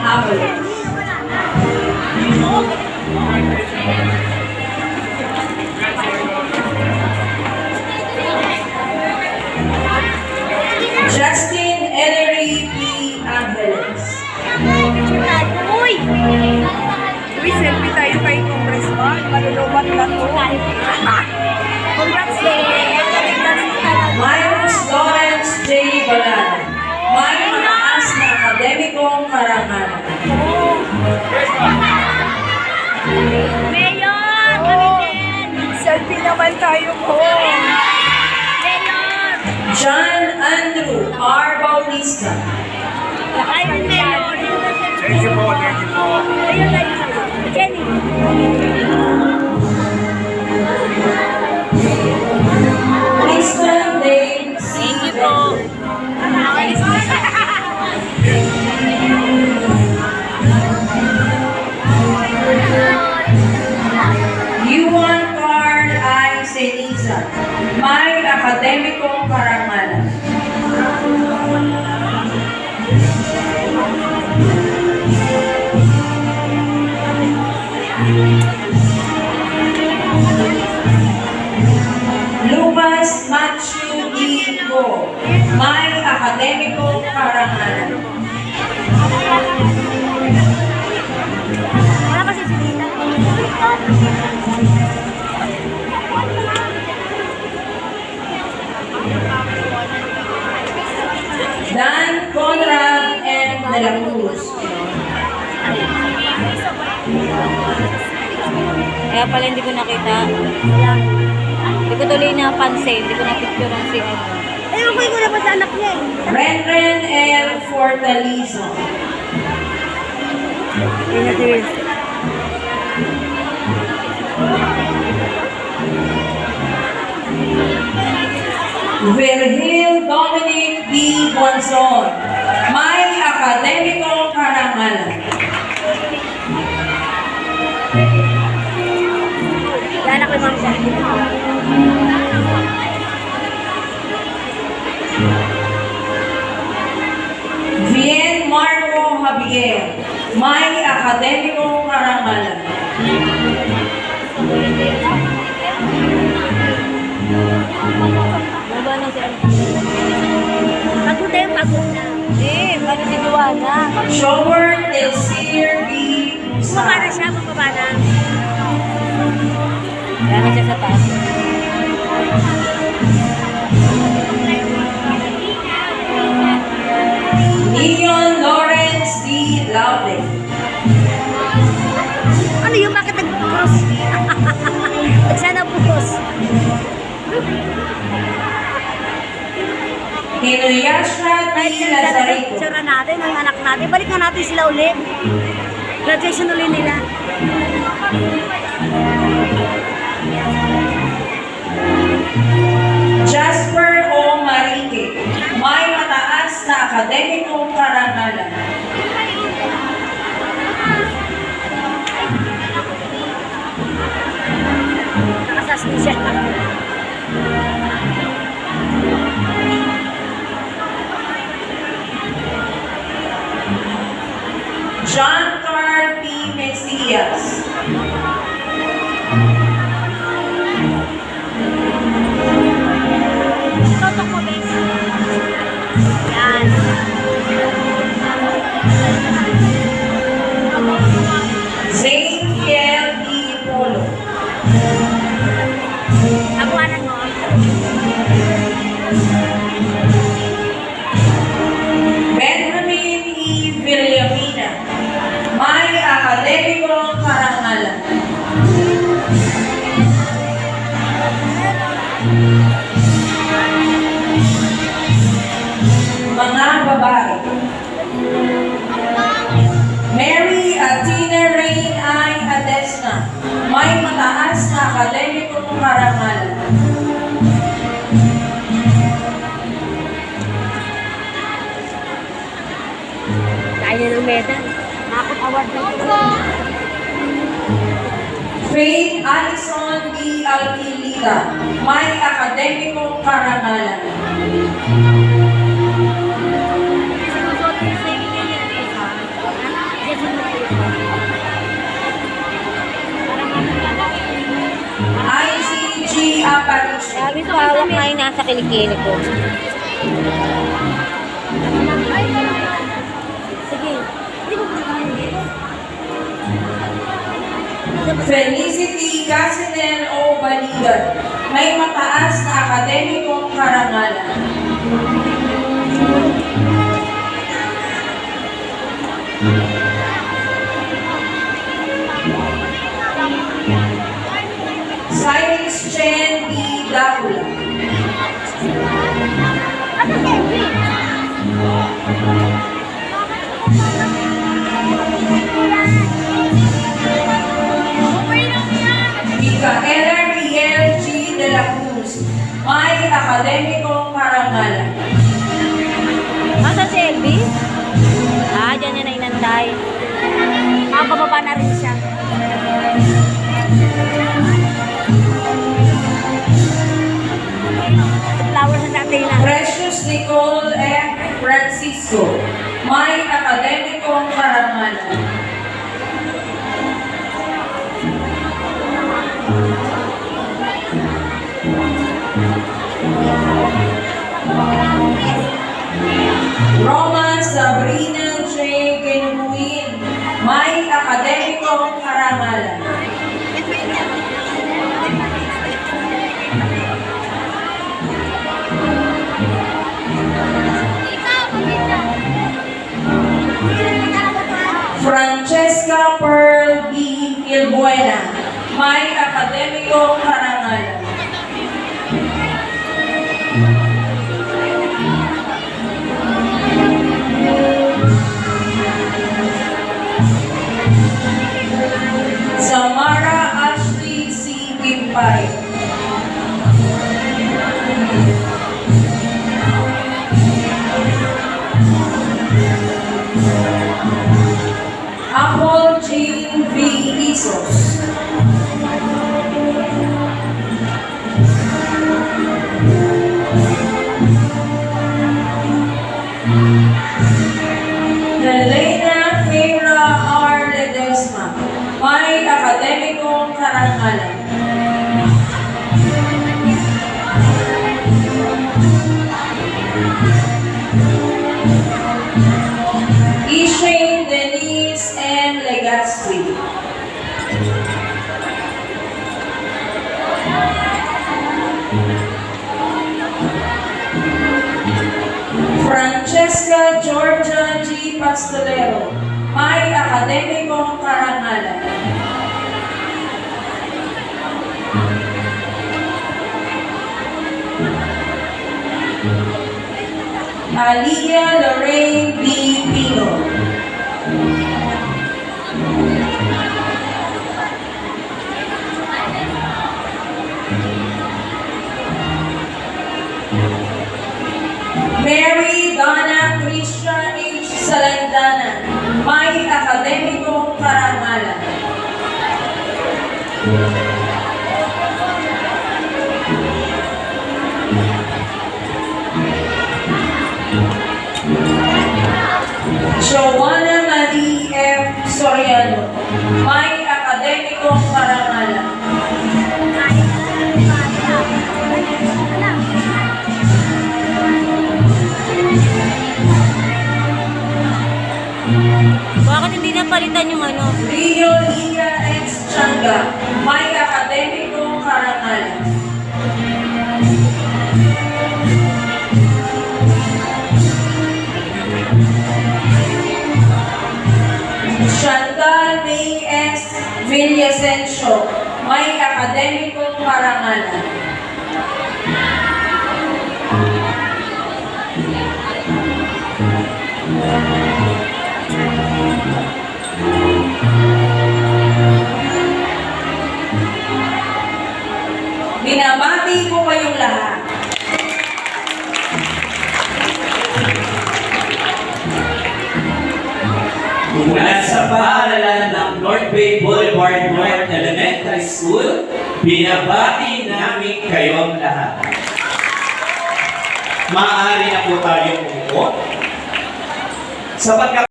Avalos. Justin Ellery P. Avalos. Uy! Uy, selfie tayo kay Congressman. Malulubat na to. Congrats din! Myros Lawrence J. Balan. May mataas na akademikong karangalan. Mayor! Kami din! Selfie naman tayo po! Mayor! John Andrew R. Bautista. Ay, Mayor! Thank you po, thank you po. Ayun tayo. Jenny! Kristen Dave C. Thank you po. Yuan Carl I. Senisa. May akademikong karangalan. Lucas Matthew D. Go. May akademikong karangalan. Wala kasi si Lita. Dan Conrad M. De la Cruz. Kaya pala hindi ko nakita. Hindi ko tuloy napansin. Hindi ko na-picturean si ano. Ayun ko na pa sa anak niya eh. Renren L. Fortaleza. Virgil Dominic D. Bonson. May akademikong karangalan. Yan ako yung mamsa. Bien Marco Javier. May akademikong karangalan. Ano na si ano? Pagod na yung pagod na. Eh, paano si Luana? Shower Elsir B. Bumaba na Musa. siya, bumaba na. Kaya na siya sa taas. Leon Lawrence D. Laude. Ano yung bakit nag-cross? Nagsana cross. Hinuyasha D. Lazarico. Picture natin, ang anak natin. Balik na natin sila ulit. Graduation ulit nila. Jasper O. Marique. May mataas na akademikong karangalan. Nakasas din siya. John Carl P. Mesias. Toto ko, guys. Yan. Zane Kiel D. Polo. Nakuhanan mo. Benjamin E. Villamina. May akademikong karangalan. Mga babae. Mary Athena Rain I. Adesna. May mataas na akademikong karangalan. Kaya ng medal. Nakakot award na ito. Faith Alison D. Alquilita. May akademikong karangalan. Sinusuot yung sa'yo niya yan. Miss Hawak na yung nasa kilikili ko. Sige. Felicity Casinel O. Baligan. May mataas na akademikong karangalan. Cyrus Chen D. Dacula. Micaela Riel G. de la Cruz. May akademikong karangalan. Asa si Elvis? Ah, dyan niya na inantay. Bababa na rin siya. Flowers na dati na. Precious Nicole F. Francisco. May akademikong karangalan. Roma Sabrina J. Genuin. May akademikong karangalan. Francesca Pearl B. Ilbuena. May akademikong karangalan. Samara Ashley C. Gimpay. Apple Jean V. Isos. Helena Fera R. Ledesma. May akademikong karangalan. Ishane Denise M. Legaspi. Francesca Georgia G. Pastolero. May akademikong karangalan. Alia Lorraine B. Pino. Mary Donna Christian H. Salendana. May akademikong karangalan. Joanna Marie F. Soriano. May akademikong karangalan. Bakit hindi napalitan yung ano? Rio Lia X. Changa. May akademikong karangalan. Chantal May S. Villasencio. May akademikong karangalan. Binabati ko kayong lahat. Mula sa paaralan ng North Bay Boulevard North Elementary School, binabati namin kayong lahat. Maaari na po tayong umupo. Sa pagka